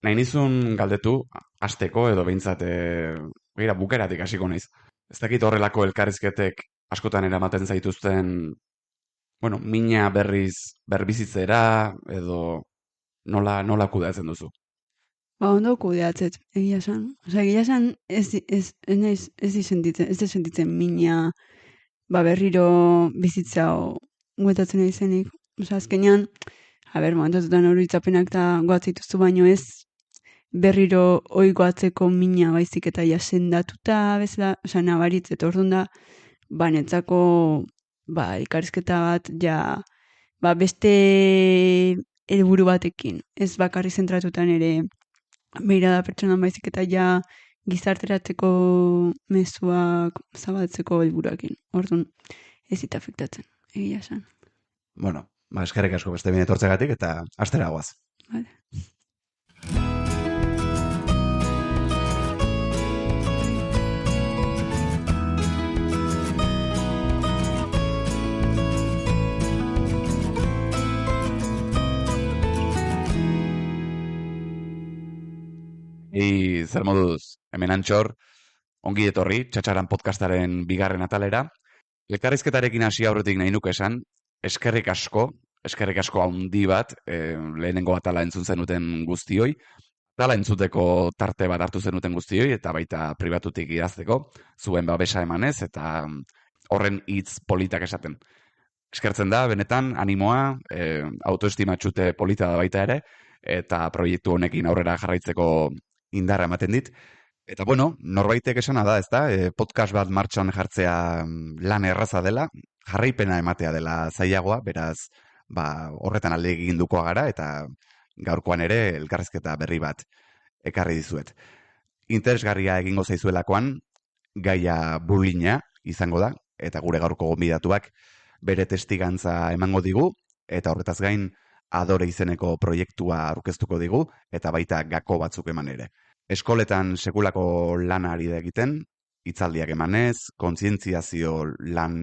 nahi nizun galdetu, hasteko edo behintzat, begira, bukeratik hasiko naiz. Ez dakit horrelako elkarrizketek askotan eramaten zaituzten, bueno, mina berriz berbizitzera, edo nola kudeatzen duzu. Ba, ondo kudeatzet, egia esan. Egia esan, ez di sentitzen mina, ba, berriro bizitza guetatzen nahi zenik. Azkenean, momentatutan hori itzapenak eta goatzituzu baino ez, berriro hoi goatzeko mina baizik eta jasendatuta bezala, nabaritz, eta orduan da, ba, netzako, ba, elkarrizketa bat, ja, ba, beste helburu batekin, ez bakarri zentratutan ere beira da pertsonan baizik eta ja gizarteratzeko mezuak zabaltzeko helburuakin. Orduan, ez zita afektatzen, egia esan. Bueno, ba, eskerrik asko beste bine etortzegatik eta astera goaz. Vale. Zer moduz, hemen Antxor, ongi etorri, Txatxaran podcastaren bigarren atalera. Elkarrizketarekin hasi aurretik nahi nuke esan, eskerrik asko handi bat, lehenengo atala entzun zenuten guztioi, atala entzuteko tarte bat hartu zenuten guztioi, eta baita pribatutik idazteko, zuen babesa emanez, eta horren hitz politak esaten. Eskertzen da, benetan, animoa, autoestimatxute polita da baita ere, eta proiektu honekin aurrera jarraitzeko indarra ematen dit. Eta bueno, norbaitek esana da, ezta? Podcast bat martxan jartzea lan erraza dela, jarraipena ematea dela zailagoa, beraz, ba, horretan alde egindukoa gara, eta gaurkoan ere elkarrizketa berri bat ekarri dizuet. Interesgarria egingo zaizuelakoan, gaia bullyinga izango da, eta gure gaurko gonbidatuak bere testigantza emango digu, eta horretaz gain Adore izeneko proiektua aurkeztuko digu, eta baita gako batzuk eman ere. Eskoletan sekulako lana ari da egiten, hitzaldiak emanez, kontzientziazio lan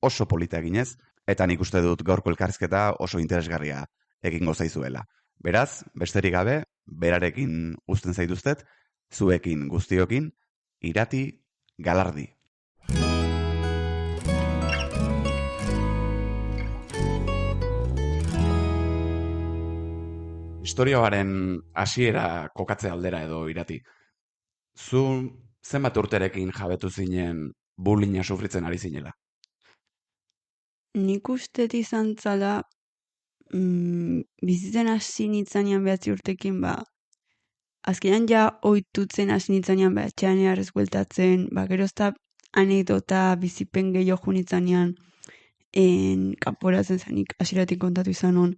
oso polita eginez, eta nik uste dut gaurko elkarrizketa oso interesgarria egingo zaizuela. Beraz, besterik gabe, berarekin uzten zaituztet, zuekin guztiokin, Irati Galardi. Historioaren hasiera kokatze aldera edo Irati. Zu zenbat urterekin jabetu zinen bullyinga sufritzen ari zinela? Nik uste izan zala, bizitzen hasi nintzanean 9 urtekin, ba, azkenean ja ohitutzen hasi nintzanean, ba, etxean eharrez bueltatzen, ba, gerozta anekdota bizipen gehiago nintzanean, kanporatzen zenik hasieratik kontatu izan hon,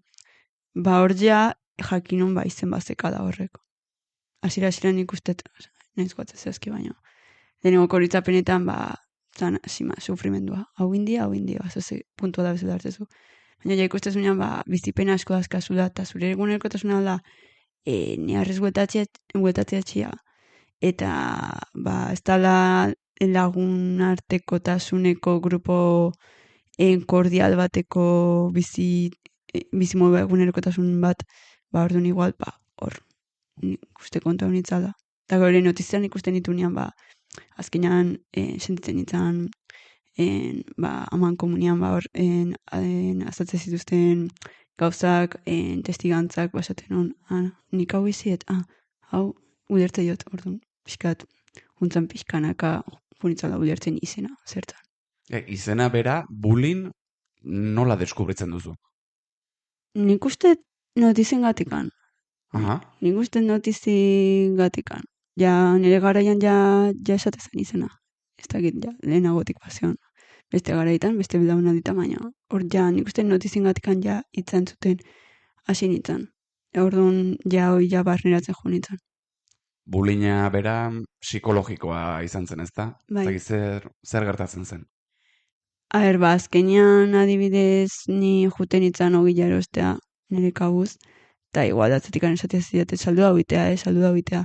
ba, hor ja jakinon ba, izen bazeka da horrek. Hasiera nik uste, nahiz goatzen zehazki baina. Lehenengo koritzapenetan, ba, zan, sufrimendua. Hau india, zoze, puntua da bezala hartzezu. Baina ja ikustezunean, ba, bizipen asko dazkazula, eta zure egunerkotasuna da, niarrez gueltatzeatxia. Eta, ba, ez dala lagun artekotasuneko grupo kordial bateko bizimo egunerokotasun bat, ba, orduan igual, ba, hor, ikuste konta honitzala. Eta gore notizian ikusten nitunean, ba, azkenean sentitzen nintzen, ba, aman komunian, ba, hor, azaltzen zituzten gauzak, testigantzak, basaten hon, nik hau iziet, hau, ulertze jot, orduan, pixkat, juntzan pixkanaka, junitzala ulertzen izena, zertan. Izena bera, bullying, nola deskubritzen duzu? Nik uste notizien gatikan. Aha. Nik uste notizien gatikan. Ja, nire garaian ja esatezan izena. Ez dakit, ja, lehenagotik pasion. Beste garaitan, beste belaunaldita, baina hor ja, nik uste notizien gatikan ja itzan zuten hasi nintzen. Orduan, ja, hoi ja barneratzen jo nintzen. Bullyinga bera psikologikoa izan zen, ezta? Bai. Zer gertatzen zen? Ba, azkenean adibidez ni juten nintzen hogi jarostea nire kabuz, eta igual atzetik anesatia zidaten saldu da huitea.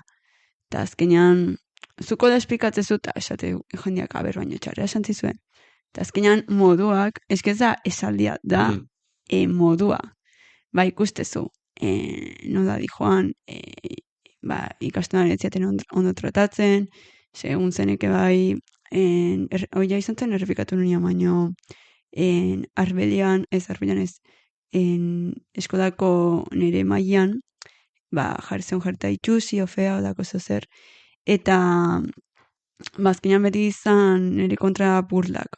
Eta azkenean, zuko da esplikatzezu, eta esate jendeak baino txarra esan zizuen. Eta azkenean moduak, eskeza esaldia da modua. Ba ikustezu, nola di joan, ikastolan ez ziaten ondo tratatzen, segun zeneke bai, oia izan zen errepikatu nunia, baino arbelian ez, eskolako nire mailan, jarri zen jarta itxusi, ofea, odako zer, eta azkenean beti izan nire kontra burlak.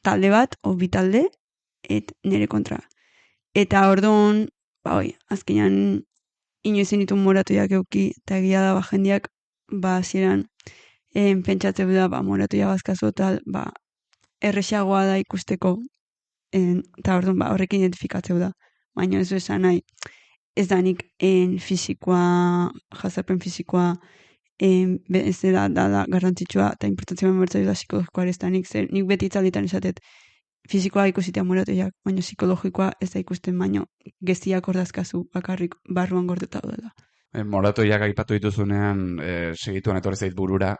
Talde bat, o bi talde, nire kontra. Eta orduan, azkenean inoiz ditu moratoiak euki, eta egia da, jendiak, hasieran pentsatzeu da, moratoia bazkazu, tal, erresagoa da ikusteko, eta orduan, horrekin identifikatzeu da. Baina ez du esan nahi, ez da nik fizikoa, jazarpen fizikoa, ez da garrantzitsua, eta importantzia bertzai da psikologikoa ez da nik beti itzalditan esatet, fizikoa ikusitea moratoiak, baina psikologikoa ez da ikusten, baina geziak ordazkazu bakarrik barruan gordeta dela. Moratoiak aipatu dituzunean, segituan etorri zait burura,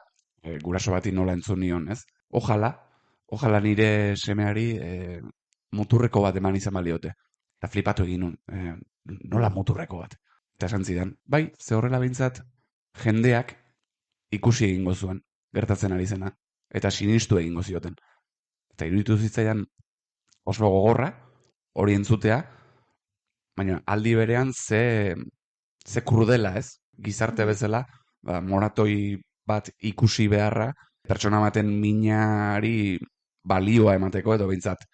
guraso bati nola entzun nion, ez? Ojala nire semeari muturreko bat eman izan baliote. Eta flipatu egin nun, nola muturreko bat. Eta esan zidan, bai, ze horrela behintzat, jendeak ikusi egingo zuen, gertatzen ari zena, eta sinistu egingo zioten. Eta iruditu zitzaidan oso gogorra, hori entzutea, baina aldi berean ze krudela, ez? Gizarte bezala, moratoi bat ikusi beharra, pertsona baten minari balioa emateko, edo behintzat,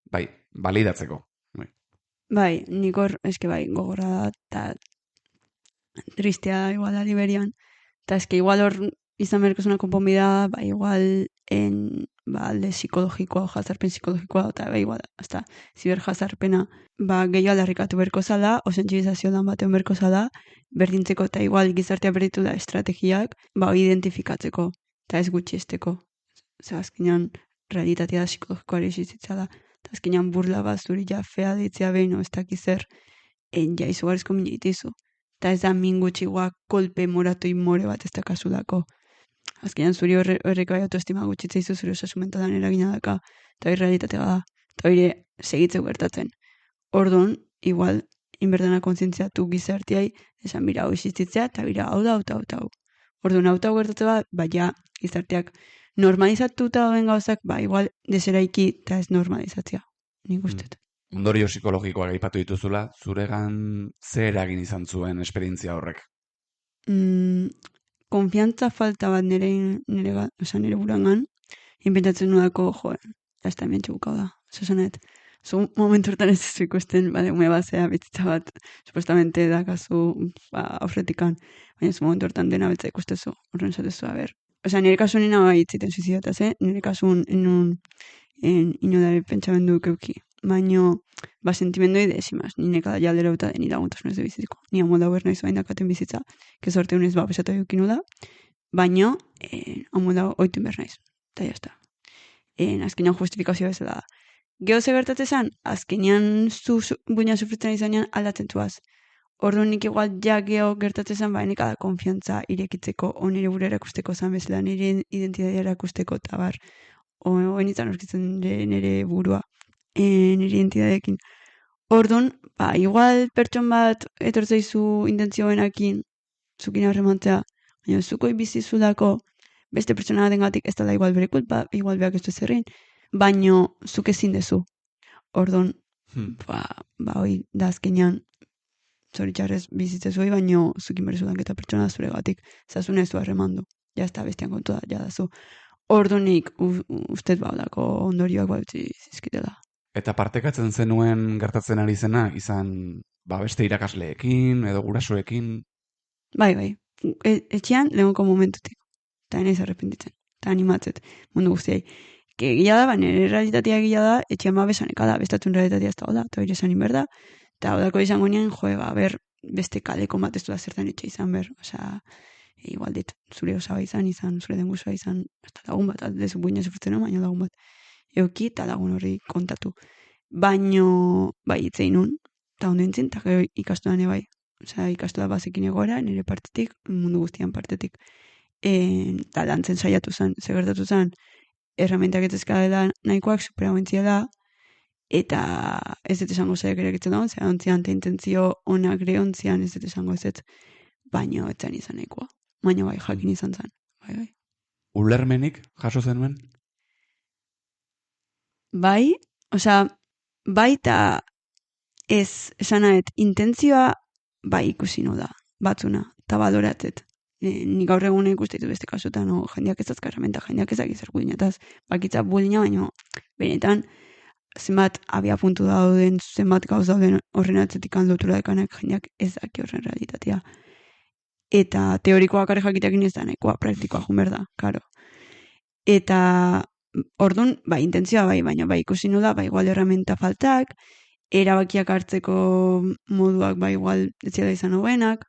balidatzeko. Bai, nik hor, gogorra da, eta tristea da, igual, aldi berian. Eta igual hor izan berkozuna konponbida, igual alde psikologikoa, jazarpen psikologikoa, eta igual, hasta ziber jazarpena, gehiago aldarrikatu berko zala, o sentsibilizazio lan batean berko zala, berdintzeko, eta igual gizartea berditu da estrategiak, identifikatzeko, eta ez gutxiesteko. Zer azkenean, realitatea da psikologikoa esizitza da, eta azkenean burla bat zuri ja fea ditzea behin, ez dakizer, ja izugarrizko minitizu. Eta ez da min gutxikoa kolpe moratoi more bat ez dakazulako. Azkenean zuri horrek bai autoestima gutxitza izu zuri osasun mentalan eragina daka, eta hori realitatea da, eta hori segitzeu gertatzen. Orduan, igual, inberdana kontzientziatu gizartiai, esan bira hau isistitzea, eta bira hau da. Orduan, hau gertatzea, ja, gizarteak normalizatuta dauden gauzak, igual, deseraiki eta ez normalizatzea, nik ustet. Ondorio psikologikoak aipatu dituzula, zuregan ze eragin izan zuen esperientzia horrek? Konfiantza falta bat nire burangan, inpentatzen nudako, ez da hemen txukau da. Zosanet, momentu hortan ez zu ikusten, ume bazea bitzitza bat, supostamente dakazu aurretikan, baina momentu hortan dena betza ikustezu, horren zatezu, nire kasun nina itziten suizidotaz, nire kasun inodare pentsamendu keuki. Baino, sentimendoi desimaz, nire kada jaldera uta deni laguntasun ez de bizitiko. Ni amolda huer nahiz bain dakaten bizitza, que sorte unez pesatu eukinu da, baino, amolda oitu behar naiz. Eta jazta. Azkenean justifikazioa bezala da. Geho ze gertatzezan, azkenean buina sufritzen izanean aldatzen zuaz. Orduan nik igual ja geho gertatzezan, nik ada konfiantza irekitzeko, o nire burera erakusteko zan bezala, nire identitatea erakusteko, eta bar, oen izan orkitzen nire burua. Nire entitadeekin. Orduan, igual pertson bat etortzaizu intentzioenakin zukin harremantzea, baina zukoi bizizudako beste pertsona batengatik ez dela igual bere kulpa, igual beak ez du zerrin, baino zuk ezin dezu. Orduan, hoi da azkenean zoritxarrez bizitzezu hoi, baino zukin berezudan eta pertsona zuregatik zazun ez du harremandu. Ja ez da bestian kontu da, ja dazu. Orduanik ustez baudako ondorioak bautzi zizkitela. Eta partekatzen zenuen gertatzen ari zena, izan beste irakasleekin edo gurasoekin? Bai. Etxean lehenko momentutik. Eta naiz arrepentitzen. Eta animatzet mundu guztiai. Gila da, nire realitatea gila da, etxean besaneka da, bestatun realitatea ez da, eta hori esan inberda. Eta odako izango nian, beste kaleko bat ez du da zertan etxe izan ber. Igual dit, zure osaba izan, zure dengusua izan, lagun bat, aldezu buina sufritzen baina lagun bat. Euki eta lagun hori kontatu. Baino, itzein nun, eta ondo entzin, eta gero ikastolan bai. Ikastola bazekin egora, nire partetik, mundu guztian partetik. Eta lantzen saiatu zen, segertatu zen, erramentak etezka dela nahikoak, superagoentzia da, eta ez dut esango zaiak ere egitzen dagoen, zera ontzian, eta intentzio onak ere ontzian ez dut esango ez. baino etzen izan nahikoa. Baina bai, jakin izan zen. Bai. Ulermenik jaso zenuen? Bai, osea, bai eta ez, esanaet, intentzioa bai ikusi no da, batzuna, eta baloratzet. Ni gaur egun ikusten beste kasutan, no, jendeak ez azkarramenta, jendeak ezak izar bulinataz, bakitza bulina, baino, benetan, zenbat abia puntu dauden, zenbat gauz dauden horren atzetik lotura dekanak, jendeak ez daki horren realitatea. Eta teorikoa kare jakitekin ez da nahikoa, praktikoa jun behar da, karo. Eta ordun, bai, intentzioa bai, baina bai ikusi da, bai igual erramenta faltak, erabakiak hartzeko moduak bai igual ez da izan hobenak.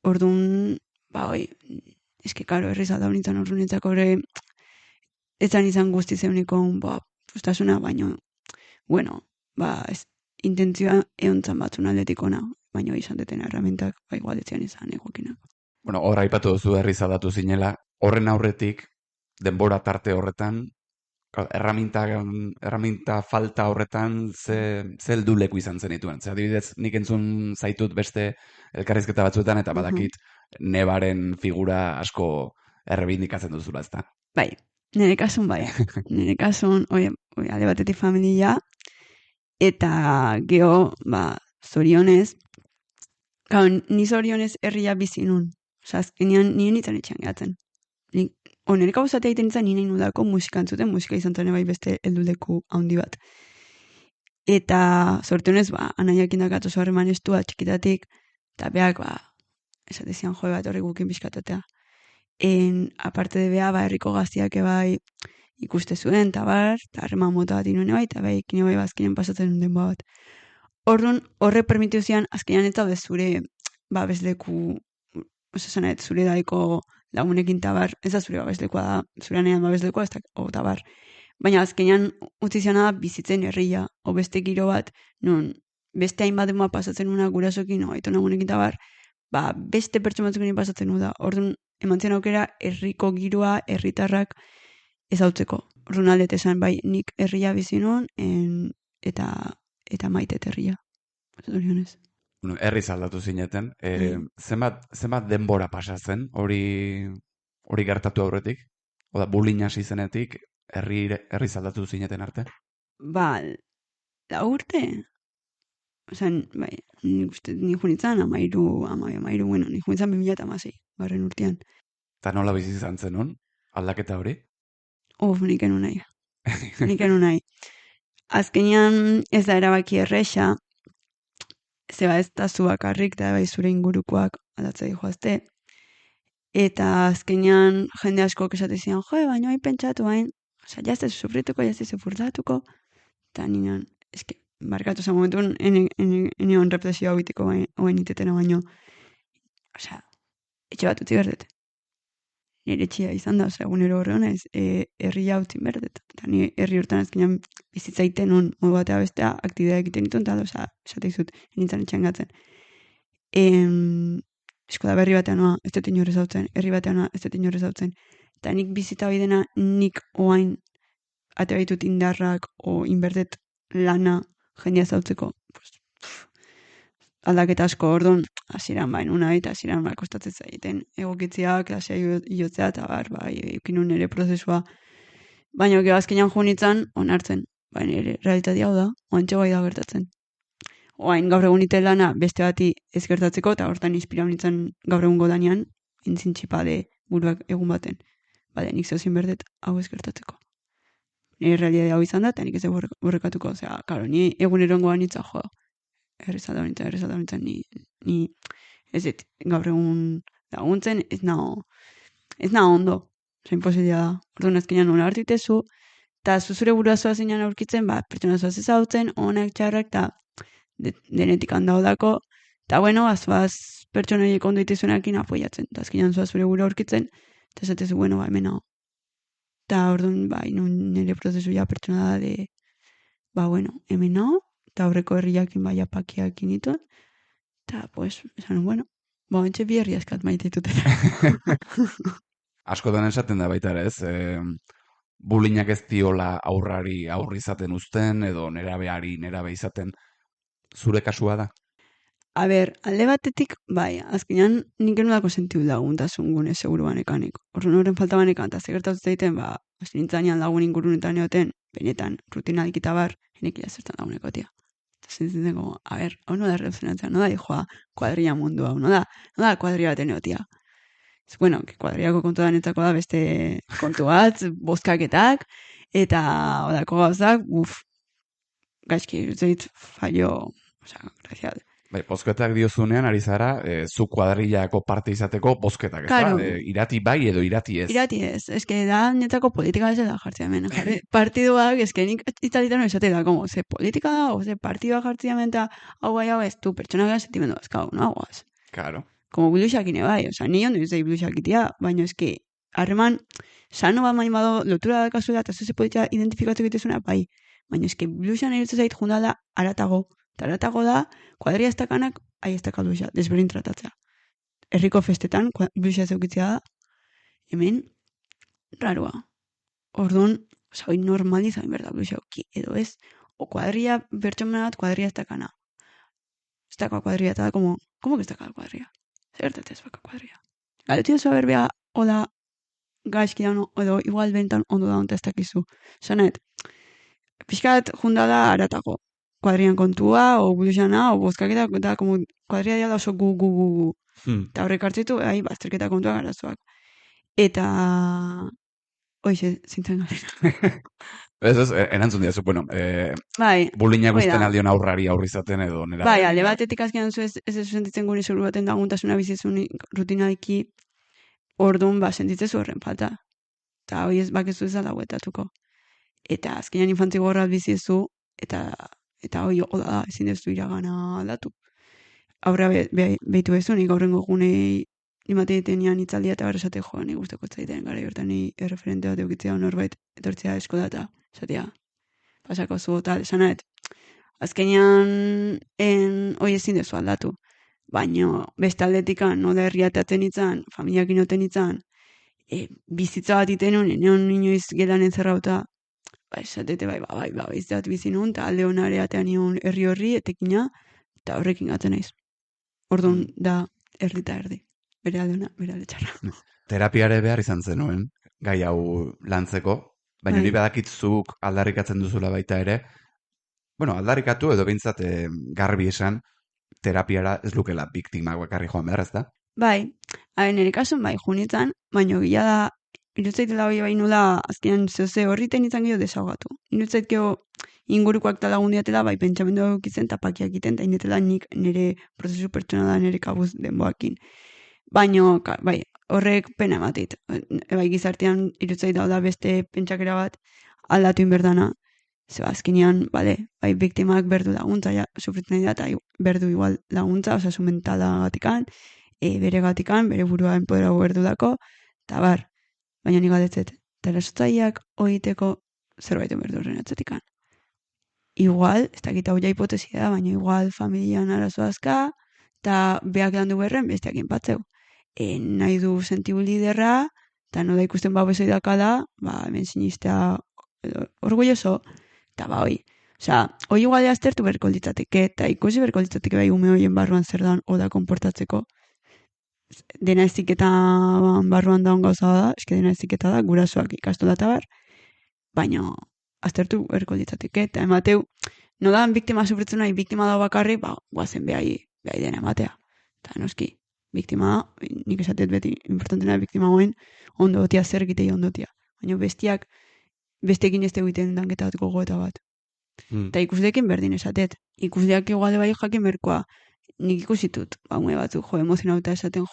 Ordun, bai, eske karo, errez alda honintzen ordunetzako ere ez izan guzti zeuniko, frustasuna, baino, bueno, intentzioa eontzan batzun aldetikona, baino izan deten erramentak bai igual ez izan egokinak. Bueno, hor aipatu duzu herriz aldatu zinela, horren aurretik, denbora tarte horretan, erraminta falta horretan ze helduleku izan zenituen. Ze adibidez, nik entzun zaitut beste elkarrizketa batzuetan, eta badakit nebaren figura asko errebindikatzen duzula, ezta? Bai, nire kasun bai. Nire kasun, alde batetik familia, eta geho, zorionez, ni zorionez herria bizi nun. Osa, azkenean nire nintzen etxean gehatzen. Nire kauzatea egiten nintzen nire nudako musika antzuten, musika izan zen bai beste helduleku handi bat. Eta zortionez, anaiak indakatu zorreman estua txikitatik, eta beak, esatezian joe bat horri gukin bizkatatea. Aparte de bea, herriko gaztiak bai ikuste zuen, eta harreman mota bat inuen bai, eta bai, kine bai azkenean pasatzen den bat. Orduan, horre permitiu zian, azkenean eta zure, bezleku, zanet, zure daiko lagunekin tabar, ez da zure babeslekoa da, zure anean babeslekoa, ez da, tabar. Baina azkenean utzi ziana bizitzen herria, o beste giro bat, non, beste hainbat demoa pasatzen una gurasokin, aito lagunekin tabar, beste pertsona batzukin pasatzen da. Orduan, eman zen aukera, herriko giroa, herritarrak ezautzeko. Orduan aldet esan, bai, nik herria bizi nun, eta maitet herria. Zorionez. Herriz aldatu zineten. Zenbat denbora pasa zen hori gertatu aurretik? Oda, bullying hasi zenetik herriz aldatu zineten arte? La urte? Osan, bai, ni junitzen amairu, bueno, ni junitzen 2016, barren urtean. Eta nola bizi izan zenun, aldaketa hori? Nik enu nahi. Nik enu nahi. Azkenean ez da erabaki erresa, zeba ez da zu bakarrik, da bai zure ingurukoak aldatzea joazte. Eta azkenean jende asko esatezian, baina hain pentsatu hain, oza, jazte sufrituko, jazte sufurtatuko, eta ninan, eske, markatu zen momentun, ene hon represio hau bitiko hain itetena baino, oza, etxe bat utzi berdet. Nire etxia izan da, oza, egunero horre hona ez, herria utzi berdet. Eta ni herri urtan azkenean bizitzaiten hon, modu batea bestea, aktibidea egiten ditun, eta oza, esate izut, nintzen etxean gatzen. Esko da berri batean noa, ez dut inorrez hautzen, herri batean noa, ez dut inorrez hautzen. Eta nik bizita bidena, nik oain atera ditut indarrak, o inberdet lana jendia zautzeko. Aldaketa asko orduan, hasieran bai nuna eta hasieran kostatzen zaiten egokitziak, klasia iotzea eta eukinun ere prozesua. Baina gero azkenean junitzen, onartzen. Baina ere, realitatea hau da, oantxe bai da gertatzen. Oain gaur egun ite lana beste bati ez gertatzeko, eta hortan inspira honitzen gaur egun godanean, entzin txipade buruak egun baten. Nik zeuzin berdet hau ez gertatzeko. Nire realitatea hau izan da, eta nik ez borrekatuko. Osea, karo, ni egunerongoan itza joa. Errezalda honetan, ni ez dit, gaur egun laguntzen, ez na ondo, zain posibilea da. Orduan azkenean nola hartitezu, eta zuzure burua zoazenean aurkitzen, pertsona zoaz ezautzen, honak txarrak, eta denetik handaudako, eta bueno, azoaz pertsona horiek ondo itezuenakin apoiatzen, eta azkenean zoaz zure burua aurkitzen, eta esatezu, bueno, hemen hau. Eta orduan, nire prozesu ja pertsona da de, bueno, hemen hau, eta aurreko herriakin apakiak inituen, eta, esan, bueno, entxe bi herri askat maitituten. Askotan esaten da baita ere, ez? Bullyingak ez diola aurrari aurri izaten uzten, edo nerabeari nerabe izaten, zure kasua da? A ber, alde batetik, bai, azkenean nik genudako sentiu laguntasun gune seguru banekanik. Horren falta banekan, eta zegertatu zaiten, hasi nintzanean lagun ingurunetan egoten, benetan, rutinalik eta bar, enek zertan lagunekotia. Eta zintzen como, a ber, hau no da relacionatzea, no da, hijoa, kuadria mundua, no da kuadria baten egotia. Bueno, kuadriako kontu da netzako da beste kontu bat, bozkaketak, eta odako gauzak, gaizki, zeit, fallo, gracial. Bai, bozketak diozunean, ari zara, zu kuadrillako parte izateko bozketak, ez Claro. da? Irati bai edo irati ez. Irati ez, eske da netzako politika ez da jartzea hemen. Partiduak, eske nik itzalitan esate da, como, ze politika da, o ze partidua jartzea hemen, eta hau ez du, pertsonak gara sentimendu azkau, no, aguaz. Claro. Como bluxakine bai, oza, ni ondo izai bluxakitia, baina eske, harreman, sano bat mani bado lotura da kasuela, eta ze politika identifikatu egitezuna, bai. Baina eske, bluxan eritzen zait jundala aratago. Eta aratago da, kuadria ez dakanak, ez daka bluxa, desberdin tratatzea. Herriko festetan, bluxa ez eukitzea da, hemen, rarua. Orduan, hoi normalizain berda bluxa auki, edo ez, o kuadria bertxomena bat, kuadria ez dakana. Ez daka kuadria, eta da, como que ez daka kuadria? Zertatzea ez baka kuadria. Galetu oso berbea, hola, gaizki da, edo igual bentan ondo da onta ez dakizu. Zanet, pixkat jundala aratago. Kuadrian kontua, o bluxana, o bozkaketa, eta como kuadria diala oso gu. Eta horrek hartzitu, bazterketa kontua garazoak. Eta, hoize, zintzen garen. Ez, erantzun diazu, bueno, Bai, bulinak hoi da. usten aldion aurrari aurrizaten edo nera. Bai, alde batetik azkenan zu ez sentitzen gure seguru baten laguntasuna bizizun rutinaliki, orduan sentitzezu horren falta. Eta hoi ez bakezu ez da guetatuko. Eta azkenan infantzi gorra bizizu, eta hoi da, ezin dezu iragana aldatu. Aurra behitu bezunik, aurrengo gunei imate ditenian itzaldia eta barrezate joan, nik guzteko zaiten gara bertan ni erreferente bat eukitzea norbait etortzea eskodata, zatea, pasako zu eta sanaet. Azkenean hoi ezin dezu aldatu. Baina beste aldetikan, no da herriatatzen itzan, familiak inoten itzan, bizitza bat itenun, eneon inoiz gelan entzerrauta, esatete bai, izat bizinun, eta alde honare atean nion herri horri, etekina, eta horrekin gatzen naiz. Orduan da erdi eta erdi. Bere alde hona, bere alde txarra. Terapiare behar izan zenuen, gai hau lantzeko, baina ni badakitzuk aldarrikatzen duzula baita ere, bueno, aldarrikatu edo behintzat garbi esan, terapiara ez lukela biktimak bakarri joan behar, ez da? Bai, nire kasun bai, junitzen, baina gila da, irutzaitela hori bai nula, azkenean zehose horriten izan gehiago desahogatu. Irutzait gehiago ingurukoak talagun diatela, bai, pentsamendu egitzen, tapakiak iten, eta inetela nik nire prozesu pertsonala nire kabuz denboakin. Baina, bai, horrek pena ematit. Bai, gizartean irutzait da beste pentsakera bat aldatu inberdana. Zeba, azkenean, bai, biktimak berdu laguntza, sufritzen nahi da, eta berdu igual laguntza, osasun mentala gatikan, bere gatikan, bere burua enpoderago berdu dako, eta bar, baina nik galdetzet, eta erasotzaileak oiteko zerbait berdu horren atzetikan. Igual, ez dakita hoia hipotesia da, baina igual familian arazo azka, eta beak landu berren besteak inpatzeu. Nahi du sentibu liderra, eta no da ikusten bezoi dakala, hemen sinistea orgulloso, eta hoi. Osea, hoi igual aztertu berko litzateke, eta ikusi berko litzateke bai ume hoien barruan zer dan oda konportatzeko. Dena eziketa barruan daun gauza da, eske dena eziketa da, gurasoak ikastola eta bar, baina aztertu berko litzateke, eta emateu, no da biktima sufritzen nahi, biktima da bakarri, guazen behai dena ematea. Eta noski, biktima, nik esatet beti, importantena biktima goen, ondotia, zer egitei ondotia. Baina bestiak, bestekin ez egiten danketat gogoeta bat. Eta ikusleekin berdin esatet. Ikusleak igual bai jakin berkoa, nik ikusitut, ume batzuk emozionauta esaten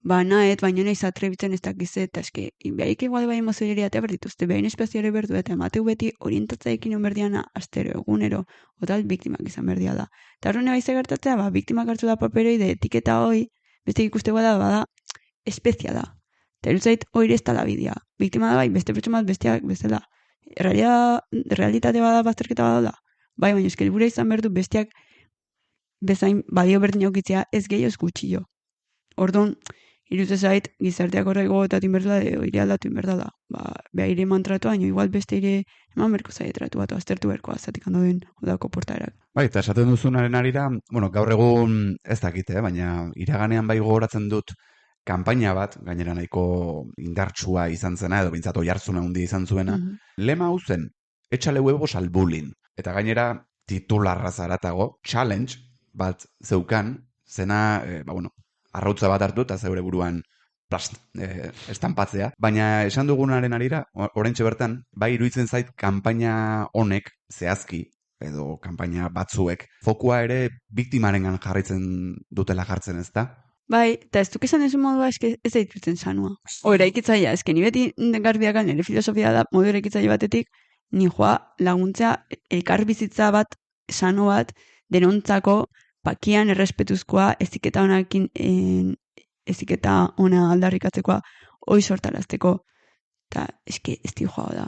nahet, baina nahiz atrebitzen ez dakizet, eta eske, behaik igual bai emozioneria eta berdituzte, behain espeziare berdu, eta emateu beti orientatzaekin onberdiana astero, egunero, otal biktimak izan berdia da. Eta horren bai gertatzea, biktimak hartu da paperoi, de etiketa hoi, beste ikuste bada, espeziala. Eta erutzait, hori ez tala bidea. Biktima da bai, beste pertsomat besteak bezala. Realitate bada, bazterketa bada. Bai, baina eske helburua izan berdu besteak bezain balio berdin aukitzea ez gehiago gutxio. Orduan, Irutze zait, gizarteak horrek gogotatu inberdala, ire aldatu inberdala. Behaire eman tratua, igual beste ire eman berko zait tratu bat, aztertu berko azatik handoen udako portaerak. Bai, eta esaten duzunaren arira, bueno, gaur egun ez dakite, baina iraganean bai gogoratzen dut kanpaina bat, gainera nahiko indartsua izan zena, edo bintzat oihartzuna handi izan zuena, lema hau zen, etxale huevos al bullying. Eta gainera, titularra zaratago, challenge bat zeukan, zena, arrautza bat hartu eta zeure buruan estanpatzea. Baina esan dugunaren arira, oraintxe bertan, bai iruditzen zait kanpaina honek zehazki, edo kanpaina batzuek, fokua ere biktimarengan jarraitzen dutela jartzen, ez da? Bai, eta ez duk esan ezu modua ez daitutzen sanua. Eraikitzaia, ez ni beti garbiakan nire filosofia da, modu eraikitzaile batetik, ni joa laguntzea elkarbizitza bat, sano bat, denontzako, pakian errespetuzkoa, eziketa ona aldarrikatzekoa, hoi sortarazteko. Eta, ez di joa da.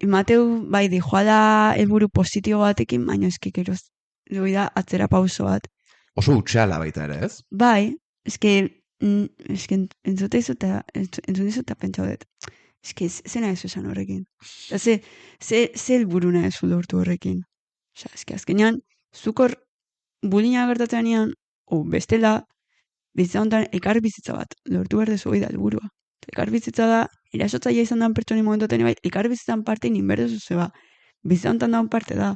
Emateu, bai, di joa da helburu positibo batekin, baina geroz, doi da, atzera pauso bat. Oso utxala baita ere, ez? Bai, entzute izu eta pentsa dut. Zena ez esan horrekin. Ze helburu nahi ez lortu horrekin. Azkenean, zukor bulina gertatzen ean, bestela, bizitza honetan ekar bizitza bat, lortu behar dezu hori da helburua. Ekar bizitza da, erasotzaia izan dan pertsoni momentoten, bai, ekar bizitzan parte inin berdezu zeba. Bizitza honetan daun parte da.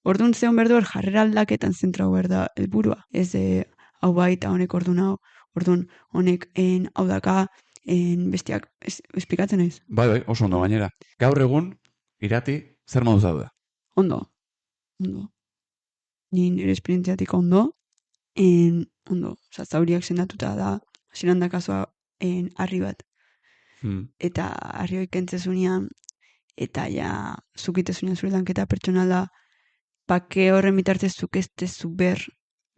Orduan zeon berdu hor jarrera aldaketan zentrau behar da helburua. Ez hau bai eta honek orduan hau, orduan honek hau daka, bestiak, esplikatzen naiz. Bai, oso ondo gainera. Gaur egun, irati, zer moduz daude? Ondo. Ni nire esperientziatik ondo, zauriak sendatuta da, ziren dakazua harri bat. Eta harri hori kentzezunean, eta ja, zukitezunean zure lanketa pertsonala, pake horren bitartez zuk ez tezu ber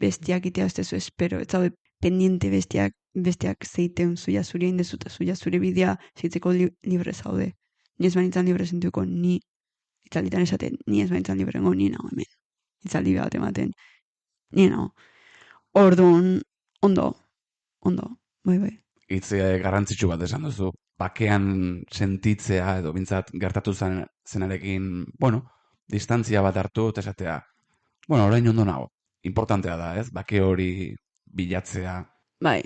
bestiak itea ez tezu espero, ez zaude pendiente bestiak zeiteun zuia zure indezu eta zuia zure bidea zeitzeko libre zaude. Ni ez banitzan libre sentuko, ni itzalditan esaten, ni ez banitzan librengo, ni nago hemen. Itzaldi bat ematen, ni nago. Orduan, ondo, bai. Itzea garrantzitsu bat esan duzu, bakean sentitzea edo bintzat gertatu zenarekin, distantzia bat hartu eta esatea, orain ondo nago, importantea da, ez? Bake hori bilatzea. Bai,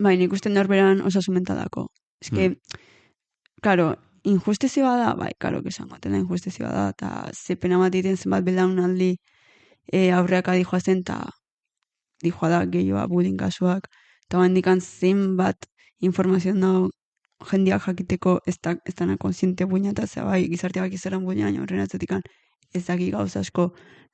nik uste norberan osasun mentalako. Claro, injustizioa da, bai, karo, esango, tela injustizioa da, eta zepena bat iten zenbat belaunaldi aurreak adijoazen, eta dijoa da gehioa bullying kasuak, eta handikan zenbat informazioan dago jendeak jakiteko ez dana konsiente buinatazea, bai, gizartea baki zeran buinain horren atzetikan ez daki gauza asko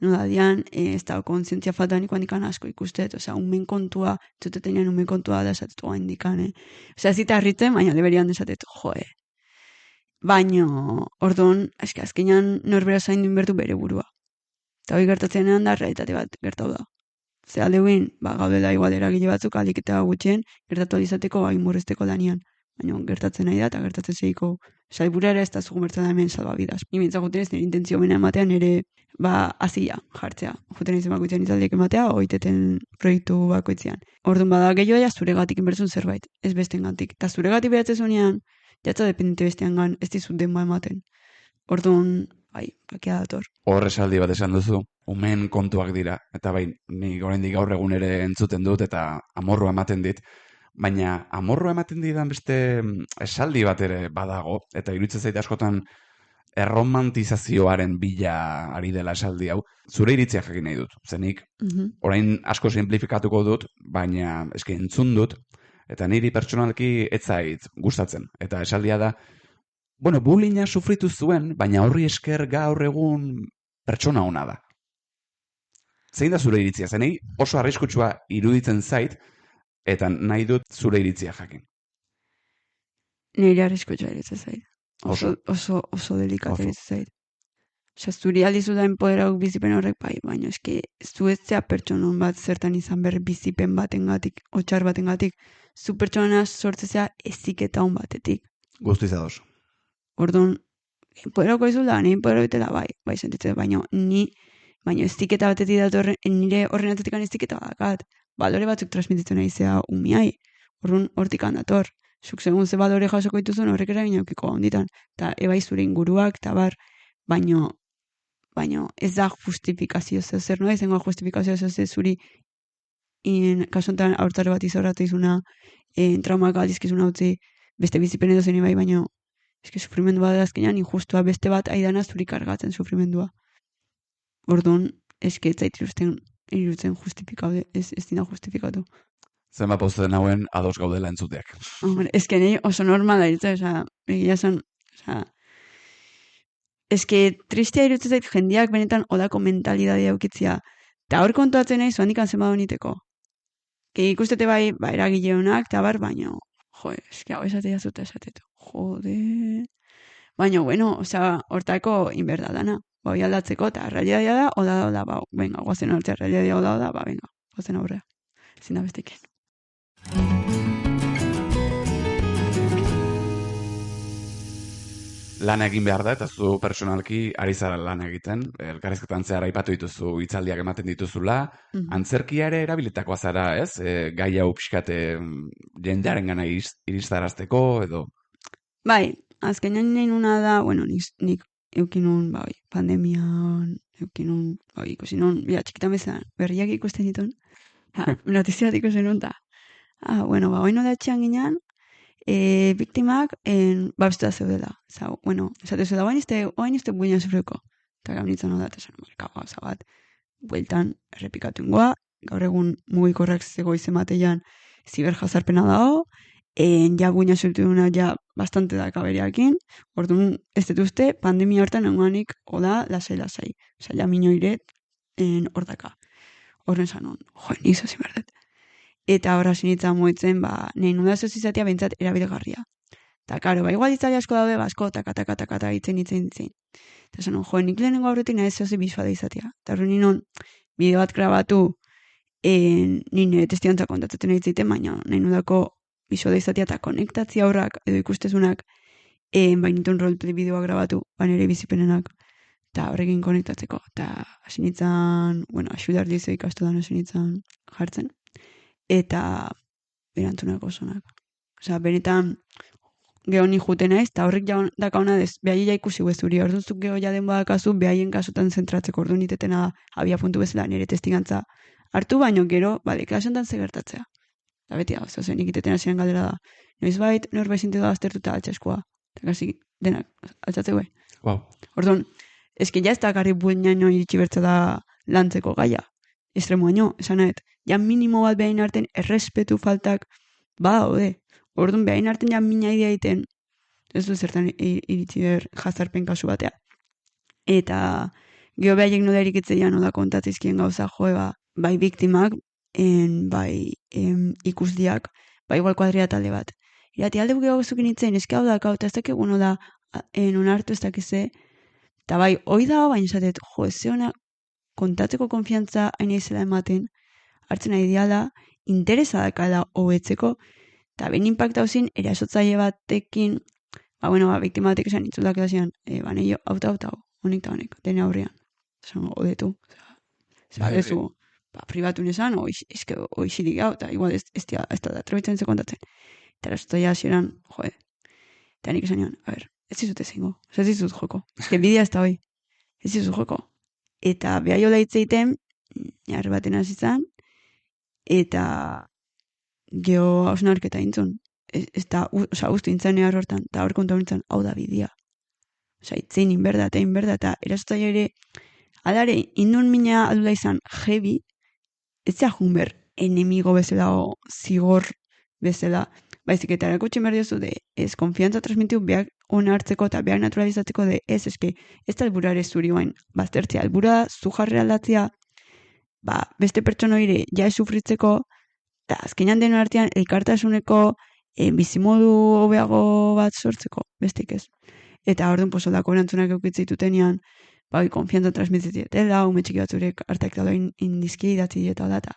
nodadian, ez da konsientzia falta niko handikan asko ikustet, unmen kontua, zutetenean unmen kontua da esatetu handikan, ez zita harritzen, baina deberian esatetu, baino, orduan, azkenean norbera zain duen bertu bere burua. Eta hori gertatzenean da, realitate bat gertau da. Zer aldeuin, gaudela igual eragile batzuk alik eta gutxien, gertatu alizateko murrezteko lanian. Baina gertatzen nahi da, eta gertatzen zeiko salbura ere ez da zugun bertzen da hemen salbabidaz. Ni bintzak juten ez, nire intentzio bena ematean ere, azia jartzea. Juten izan bakoitzean izaldiek ematea, oiteten proiektu bakoitzean. Orduan bada gehiago zure gatik inbertzun zerbait, ez besten gatik. Eta zure gatik behatzezunean, jatza dependente bestean gan, ez dizut denba ematen. Orduan, bai, pakia dator. Horre esaldi bat esan duzu, umen kontuak dira, eta bai, nik oraindik gaur egun ere entzuten dut, eta amorrua ematen dit, baina amorrua ematen didan beste esaldi bat ere badago, eta iruditzen zait askotan erromantizazioaren bila ari dela esaldi hau, zure iritzia jakin nahi dut. Zenik, orain asko simplifikatuko dut, baina eske entzun dut, eta niri pertsonalki ez zait gustatzen. Eta esaldia da, bullyinga sufritu zuen, baina horri esker gaur egun pertsona ona da. Zein da zure iritzia? Zenei oso arriskutsua iruditzen zait, eta nahi dut zure iritzia jakin. Nire arriskutsua iritzen zait. Oso delikata iritzen zait. Zuri aldizu da enpoderau bizipen horrek bai, baina eski zuetzea pertsonon bat zertan izan behar bizipen batengatik, otxar batengatik, zu pertsona sortzezea eziketa hon batetik. Guztiz ados. Orduan, enpoderauko izu da, nire enpoderau itela bai sentitzen, baina eziketa batetik datorren, nire horren atetikan eziketa badakat. balore batzuk transmititzen naizea umiai. Orrun hortik handator. Zuk segun ze balore jasoko dituzun horrek eragin eukiko onditan. Ta ebai zure inguruak, eta bar, baino ez da justifikazio zer, no? Ezengo justifikazio zer zuri kasuntan aurtaro bat izorratu izuna, traumak aldizkizuna utzi, beste bizipen edo zen bai, baino eske sufrimendu bat azkenean injustua beste bat aidana zuri kargatzen sufrimendua. Orduan, eske ez zait irutzen justifikable, ez dina justifikatu. Zenba posten hauen ados gaudela entzuteak. Hombre, eske nahi oso normala irutzen, oza, egia zen, oza, eske tristea irutzen zait jendeak benetan odako mentalidadea eukitzia. Eta hor kontuatzen nahi zuandik antzen badoniteko. Ikustete bai, eragile honak, eta bar, baino, eske hau esatea zuta esatetu. Jode. Baina, bueno, oza, hortako inberdadana. Hoi aldatzeko, eta realitatea da, oda, ba, venga, guazen hortzea, realitatea oda, ba, venga, guazen aurrea. Ezin da bestekin. Lan egin behar da, eta zu personalki ari zara lan egiten. Elkarrizketan zehar aipatu dituzu, hitzaldiak ematen dituzula. Antzerkia ere erabilitakoa zara, ez? Gai hau pixkate jendearen gana iristarazteko, edo... Bai, azkenean nahi nuna da, bueno, nik eukinun, bai, pandemian, eukinun, bai, ikusi nun, txikitan bezala, berriak ikusten ditun, notiziat ikusten nun, bueno, ba, oino da etxean ginean, biktimak babestua zeudela. Zau, bueno, esate da, oain izte buina zurreko. Eta gau nintzen da, eta gauza bat, bueltan errepikatu ingoa, gaur egun mugikorrak zego izematean ziberjazarpena dago, ja buina zurtu duna ja bastante da kaberiakin, orduan ez dituzte pandemia hortan nengoanik oda lasai. Osa, ja minoiret hortaka. Horren zanun, nizo ziberdet. Eta horra sinitzen moitzen, nahi nudaz ez izatea bentsat erabidegarria. Eta, karo, igual itzali asko daude, asko, taka, itzen. Eta zanun, nik lehenengo aurretik nahi ez bizua da izatea. Eta horren ninon, bideo bat grabatu, nire testiontza kontatzen nahi ziten, baina nahi nudako bizua da izatea eta konektatzia horrak, edo ikustezunak, bainitun roleplay bideoa grabatu, nire bizipenenak, eta horrekin konektatzeko. Eta asinitzen, bueno, asudar dizeo ikastu da asinitzen jartzen. Eta berantzunako zonak. Osa, benetan geho ni juten naiz, eta horrek dakauna dez, behai ja ikusi guezuri, orduanzuk geho jaden badakazu, behaien kasutan zentratzeko, orduan itetena da, abia puntu bezala nire testigantza hartu, baino gero, klasontan zegertatzea. Eta beti hau, zozen ikitetena ziren galdera da. Noiz bait, norbait zintu da aztertuta altxaskoa. Eta kasi, denak, altxatzeue. Wow. Orduan, eski ja ez da garri buinaino iritsi bertza da lantzeko gaia. Estremoaino, esan nahet, ja minimo bat behain arten errespetu faltak badaude. Orduan behain arten ja mina idea egiten, ez du zertan iritsi ber jazarpen kasu batea. Eta geho behaiek nola erikitzean nola kontatzizkien gauza bai biktimak, bai ikusdiak, bai igual kuadria talde bat. Irati alde geho zukin itzen, eski hau dakau, eta ez dakik nola onartu ez dakize, eta bai, hoi da, baina esatet, ez zeona kontatzeko konfiantza hain izela ematen, hartzen nahi diala, interesadakala hobetzeko, eta ben impacta hozin, erasotzaile batekin, biktima batek esan itzuldak edazian, nahi hau, honik eta honik, dene aurrean. Esan, odetu. Ezu, pribatu nesan, oixirik hau, eta igual ez da trebetzen ze kontatzen. Eta erasotzaile hasieran, eta nik esan nion, ez dizut ezingo, ez dizut joko. Ez bidea ez da hoi, ez dizut joko. Eta behai hola hitzeiten, jarri baten hasitzen, eta geho hausnarketa intzun. Ez da, ustu intzen ehar hortan, eta hor konta honetan, hau da bidea. Itzein inberda, eta erasotzaile ere, alare, indun mina adula izan jebi, ez da junber enemigo bezala o zigor bezala, baizik eta erakutsi behar diozu de ez konfiantza transmitiu behar ona hartzeko eta behar naturalizatzeko de ez eske ez da alburare zuri oain baztertzea, albura zu jarri aldatzea beste pertsonoire ja sufritzeko eta azkenean deno artean elkartasuneko bizimodu hobeago bat sortzeko, bestik ez. Eta orduan posoldako erantzunak eukitzeitutenean konfiantza transmitizietela, ume txiki batzurek hartak dalo indizki idatzi dieta data.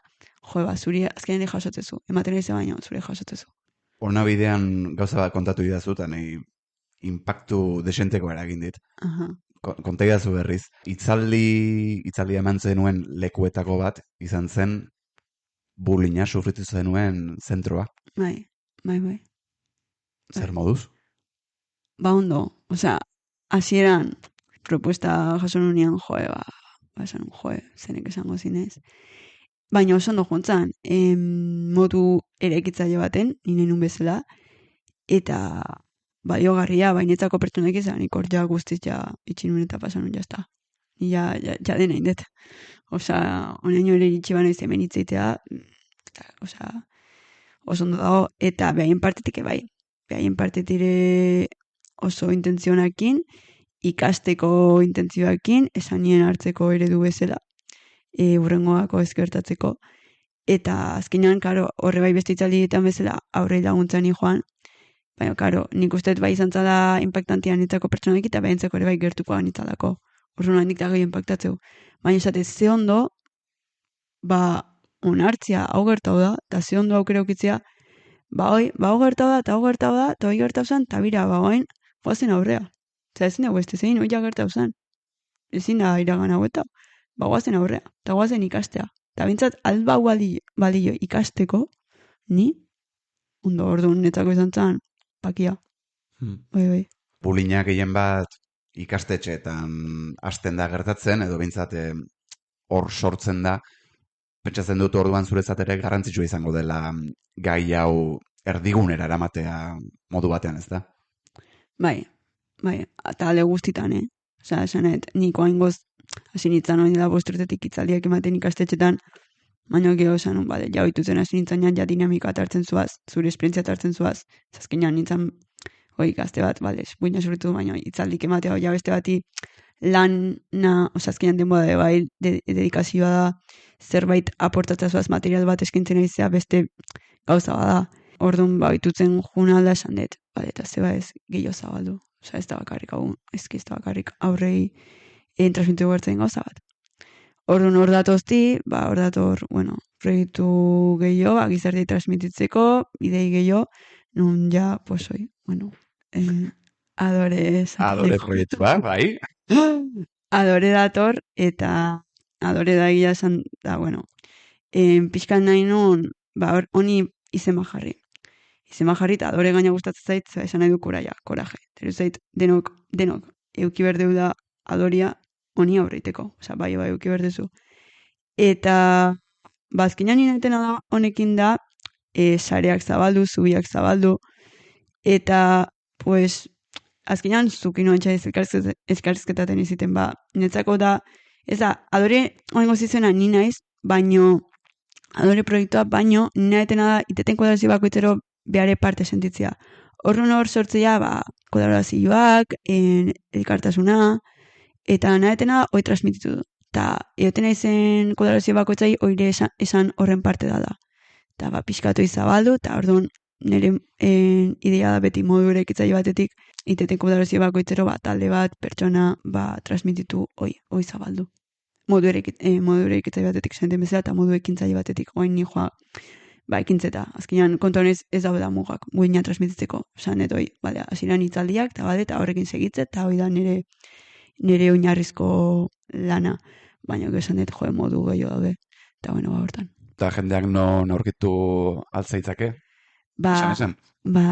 Zuri azkenean jasotzezu. Ematen egin baino, zuri jasotzezu. Horna bidean gauza bat kontatu idazu, eta impactu desenteko eragin dit. Konta idazu berriz. Itzaldi eman zenuen lekuetako bat, izan zen, bullyinga sufritu zenuen zentroa. bai. Zer moduz? Ba ondo, osea, hasieran propuesta jaso nunean, esan, zenek esango zinez. Baina oso ondo juntzan, modu eraikitzaile baten, nire nun bezala, eta baliogarria, bainetzako pertsonek izan, ikor ja guztiz ja itxinun eta pasan nun jazta. Ja dena indet. Osea, onaino ere iritsi bano izen benitzeitea, osea, oso ondo dago, eta behaien partetik bai. Behaien partetire oso intentzionakin, ikasteko intentzioakin, esanien hartzeko eredu bezala, urrengoako ezkertatzeko. Eta azkenean, karo, horre bai beste itzaldietan bezala aurrei laguntzani joan, baina, karo, nik usteet bai izan zala impactantian nitzako pertsonek eta behintzako ere bai gertuko anitzalako. Urrun handik da gehi impactatzeu. Baina esate, ze ondo, ba, onartzia hau gertau da, eta ze ondo aukera ukitzia, hau gertau da, eta hau gertau da, eta hoi gertau zen, eta bira, bagoain, goazen aurrea. Eta ezin dago beste zein, hoi gertau zen. Ezin da iragan hau eta, goazen aurrea, eta goazen ikastea. Eta bintzat, alba balio ikasteko, ni, ondo orduan netzako izan zen, pakia. Bai. Bullyinga gehien bat ikastetxeetan hasten da gertatzen, edo bintzat hor sortzen da, pentsatzen dut orduan zuretzat ere garrantzitsua izango dela gai hau erdigunera eramatea modu batean, ez da? Bai, eta ale guztitan, Osea, esanet, niko haingoz, hasi nintzen hori da bosturtetik itzaldiak ematen ikastetxetan, baina geho esan, bale, ja oitutzen hasi nintzen ja dinamika hartzen zuaz, zure esperientzia hartzen zuaz, zazkenean nintzen, gazte bat, bale, buina surritu, baina itzaldik ematea, ja beste bati lana, azkenean denboa da, bai, dedikazioa da, zerbait aportatzea zuaz material bat eskintzen aizea beste gauza bada. Orduan, oitutzen juna alda esan dut, bale, eta zeba ez gehiago zabaldu. Osea, ez da bakarrik aurrei transmitu gertzen gauza bat. Orduan hor datozti, hor dator, proiektu gehiago, gizartei transmititzeko, idei gehiago, nun ja, Adore proiektua, bai. Adore dator, eta Adore da egia esan, da, pixkan nahi nun, honi izema jarri. Izema jarri, eta Adore gaina gustatzen zait, esan nahi du koraje. Teru zait, denok, euki berdeu da Adoria honi aurreiteko. Osa, bai, euki berdezu. Eta, azkenean ninetena da, honekin da, sareak zabaldu, zubiak zabaldu, eta, azkenean zukin noen txaiz elkarrizketaten iziten, netzako da, ez da, Adore honengo zizena ni naiz, baino, Adore proiektua, baino, ninetena da, iteten kuadrazio bakoitzero behare parte sentitzea. Horren hor sortzea, kolaborazioak, elkartasuna, eta ninetena hoi transmititu du. Eta, eotena izen kolaborazio bakoitzai, oire esan horren parte da. Eta, pixkatu izabaldu, eta orduan, nire idea da beti modu eraikitzaile batetik, iteten kolaborazio bakoitzero, talde bat, pertsona, transmititu hoi zabaldu. Modu eraikitzaile batetik senten bezala, eta modu ekintzaile batetik, oain nijoa, ekintzeta. Azkenean, kontuan ez dago da mugak, guina transmititzeko. Osa, netoi, hasiran itzaldiak, eta horrekin segitzet, eta hoi da nire oinarrizko lana. Baina, esan dut, modu gehiago daude. Eta, hortan. Eta jendeak non aurkitu altzaitzake?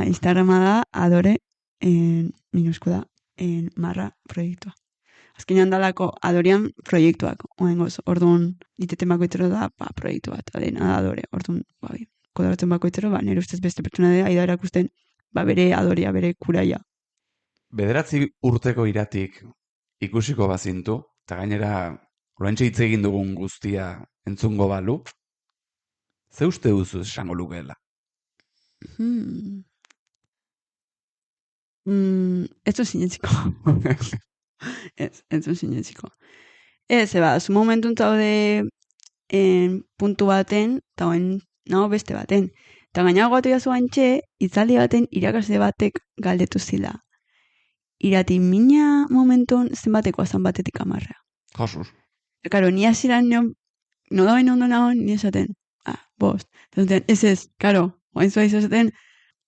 Instagrama da, Adore, minuskula, marra proiektua. Azkenean dalako Adorean proiektuak, orduan diteten bakoitzero da, proiektu bat, dena Adore, orduan, kodaratzen bakoitzero, nire ustez beste pertsona da, aida erakusten, bere Adorea, bere kuraia. 9 urteko iratik ikusiko bazintu, eta gainera, oraintxe hitz egin dugun guztia entzungo balu, ze uste duzu esango lukeela? Ez du sinetziko. Ez du sinetziko. Zu momentun zaude puntu baten, eta nago beste baten. Eta gainago gatu jazu antxe, itzaldi baten irakasle batek galdetu zila. Irati mina momentun zenbateko azan batetik 10. Josuz. Karo, ni hasiran no da ondo nago, ni esaten, 5. Ez, karo, oain zua izaten,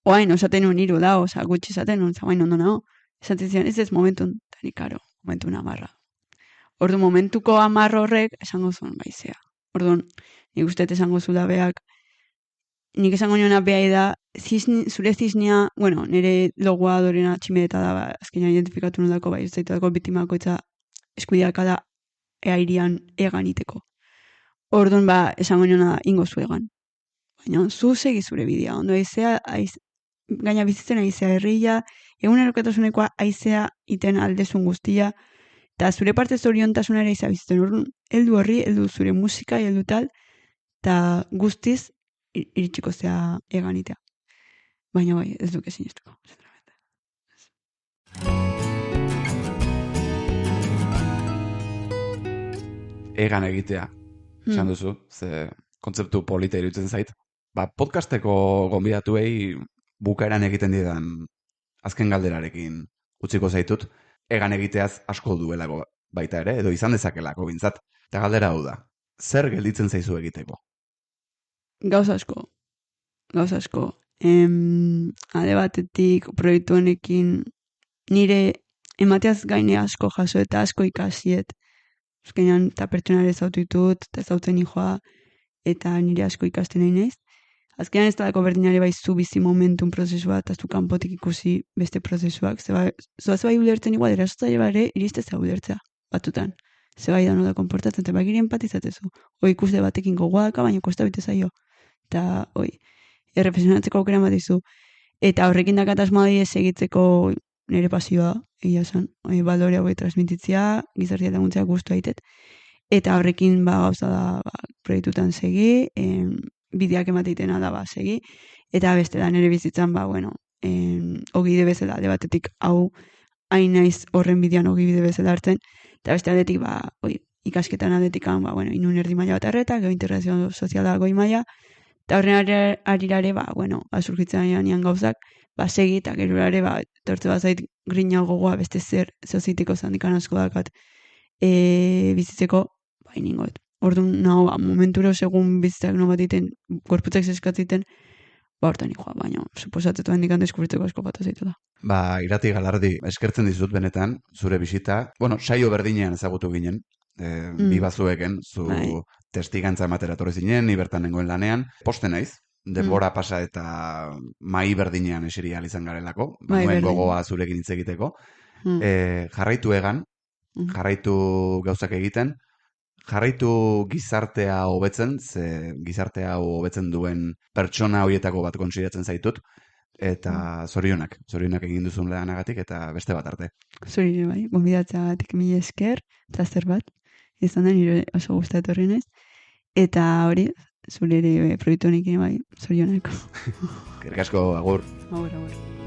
oain osaten un 3 da, gutxi esaten un, oain ondo nago. Esaten zian, ez momentun, tani karo, momentun 10. Ordu momentuko 10 horrek, esango zuen baizea. Orduan, nik uste esango zula beak, nik esango niona behai da, zure ziznia, bueno, nire logoa dorena tximedeta da, ba, azkenean identifikatu nolako, bai, ez zaitudako bitimakoitza eskudiaka da eairian egan iteko. Orduan, ba, esango niona ingo zu egan. Baina, zu segi zure bidea, ondo gaina bizitzen aizea herria, egunerokotasunekoa aizea iten aldezun guztia, eta zure parte zoriontasuna ere izan bizitzen. Orduan, heldu horri, heldu zure musika, heldu tal, eta guztiz iritsiko zea eganitea. Baina bai, ez duke sinistuko. Egan egitea, esan duzu, ze kontzeptu polita iruditzen zait. Ba, podcasteko gonbidatuei bukaeran egiten didan azken galderarekin utziko zaitut, egan egiteaz asko duelako baita ere, edo izan dezakelako bintzat. Eta galdera hau da, zer gelditzen zaizu egiteko? Gauza asko. Alde batetik, proiektu honekin nire emateaz gaine asko jaso eta asko ikasiet. Azkenean, eta pertsonare zautu ditut, eta zautzen hijoa, eta nire asko ikasten nahi naiz. Azkenean ez dalako berdinare bai zu bizi momentum prozesua, eta zu kanpotik ikusi beste prozesuak. Zoaz bai ulertzen igual, erasotzaile bare iristezea ulertzea, batutan. Zebai da nola konportatzen, eta bagiri empatizatezu. Ikusle batekin gogoaka, baina kosta bite zaio. Eta, erreflexionatzeko aukera batizu. Eta horrekin dakatasmoa ez egitzeko nire pasioa, egia esan. Balore hau transmititzea, gizartia laguntzea gustu aitet. Eta horrekin gauza da proiektutan segi, bideak emateitena da segi. Eta beste da nire bizitzan, ogide bezala, alde batetik hau hain naiz horren bidean ogibide bezala hartzen. Eta beste aldetik, ikasketan aldetikan, inun erdi maila bat arreta, gero integrazio soziala goi maila, eta horren arirare, azurkitzen nian gauzak, segi, eta gero ere, tortze bazait grina gogoa beste zer zoziteko zandikan asko dakat bizitzeko, ningoet. Orduan, momenturo segun bizitzak no bat iten, gorputzak zeskatziten, hortan nikoa, baina suposatzetu handikan deskubritzeko asko bat azaitu da. Irati Galardi, eskertzen dizut benetan, zure bisita. Saio berdinean ezagutu ginen, bi bazueken, zu testigantza ematera torri zinen, ni bertan nengoen lanean. Poste naiz, denbora pasa eta mai berdinean eseri izan garelako, nuen gogoa zurekin hitz egiteko. Jarraitu egan, jarraitu gauzak egiten, jarraitu gizartea hobetzen, ze gizartea hobetzen duen pertsona horietako bat kontsideratzen zaitut, eta zorionak egin duzun lanagatik eta beste bat arte. Zuri bai, gonbidatzeagatik mila esker, eta zer bat, izan da nire oso gustatu horri naiz, eta hori, zure ere proiektu honekin bai, zorionak. Eskerrik asko, agur. Agur.